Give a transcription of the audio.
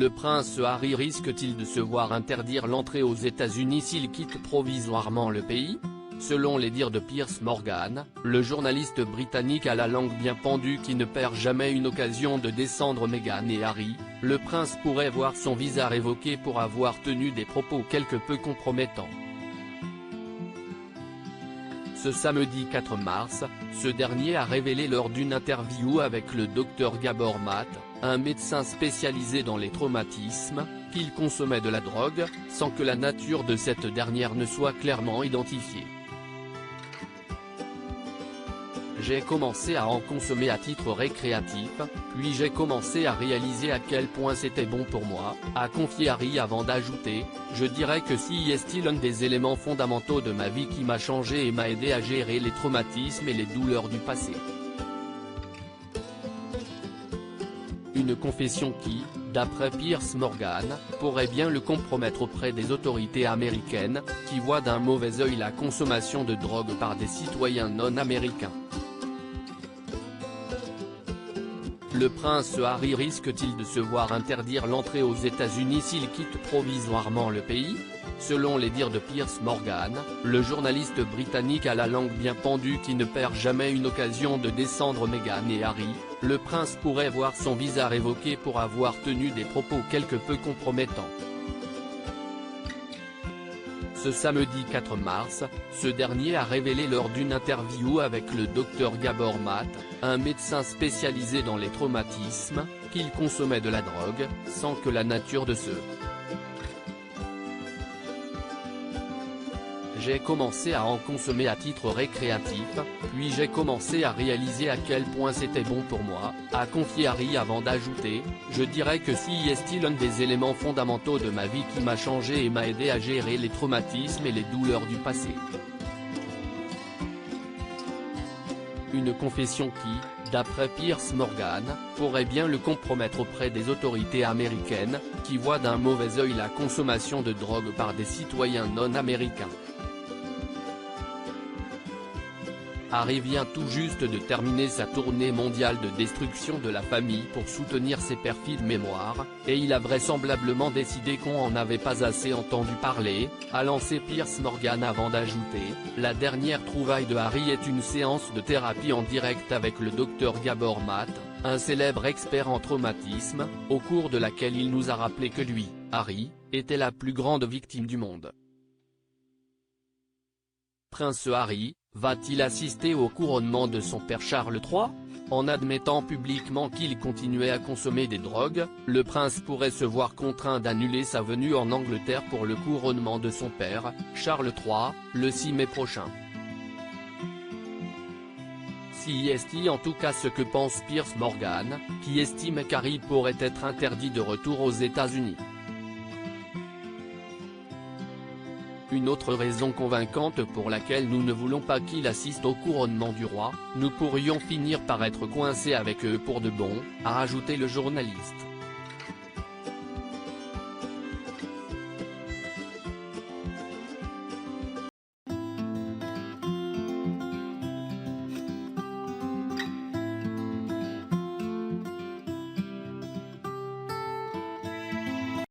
Le prince Harry risque-t-il de se voir interdire l'entrée aux États-Unis s'il quitte provisoirement le pays? Selon les dires de Piers Morgan, le journaliste britannique à la langue bien pendue qui ne perd jamais une occasion de descendre Meghan et Harry, le prince pourrait voir son visa révoqué pour avoir tenu des propos quelque peu compromettants. Ce samedi 4 mars, ce dernier a révélé lors d'une interview avec le Dr Gabor Maté, un médecin spécialisé dans les traumatismes, qu'il consommait de la drogue, sans que la nature de cette dernière ne soit clairement identifiée. J'ai commencé à en consommer à titre récréatif, puis j'ai commencé à réaliser à quel point c'était bon pour moi, a confié Harry avant d'ajouter « Je dirais que si est-il un des éléments fondamentaux de ma vie qui m'a changé et m'a aidé à gérer les traumatismes et les douleurs du passé. » Une confession qui, d'après Piers Morgan, pourrait bien le compromettre auprès des autorités américaines, qui voient d'un mauvais œil la consommation de drogue par des citoyens non américains. Le prince Harry risque-t-il de se voir interdire l'entrée aux États-Unis s'il quitte provisoirement le pays? Selon les dires de Piers Morgan, le journaliste britannique à la langue bien pendue qui ne perd jamais une occasion de descendre Meghan et Harry, le prince pourrait voir son visa révoqué pour avoir tenu des propos quelque peu compromettants. Ce samedi 4 mars, ce dernier a révélé lors d'une interview avec le Dr Gabor Maté, un médecin spécialisé dans les traumatismes, qu'il consommait de la drogue, sans que la nature de ce J'ai commencé à en consommer à titre récréatif, puis j'ai commencé à réaliser à quel point c'était bon pour moi, a confié Harry avant d'ajouter « Je dirais que si est-il un des éléments fondamentaux de ma vie qui m'a changé et m'a aidé à gérer les traumatismes et les douleurs du passé. » Une confession qui, d'après Piers Morgan, pourrait bien le compromettre auprès des autorités américaines, qui voient d'un mauvais œil la consommation de drogue par des citoyens non américains. Harry vient tout juste de terminer sa tournée mondiale de destruction de la famille pour soutenir ses perfides mémoires, et il a vraisemblablement décidé qu'on en avait pas assez entendu parler, a lancé Piers Morgan avant d'ajouter « La dernière trouvaille de Harry est une séance de thérapie en direct avec le Dr Gabor Maté, un célèbre expert en traumatisme, au cours de laquelle il nous a rappelé que lui, Harry, était la plus grande victime du monde. » Prince Harry, va-t-il assister au couronnement de son père Charles III? En admettant publiquement qu'il continuait à consommer des drogues, le prince pourrait se voir contraint d'annuler sa venue en Angleterre pour le couronnement de son père, Charles III, le 6 mai prochain. Si est en tout cas ce que pense Piers Morgan, qui estime qu'Harry pourrait être interdit de retour aux États-Unis. Une autre raison convaincante pour laquelle nous ne voulons pas qu'il assiste au couronnement du roi, nous pourrions finir par être coincés avec eux pour de bon, a rajouté le journaliste.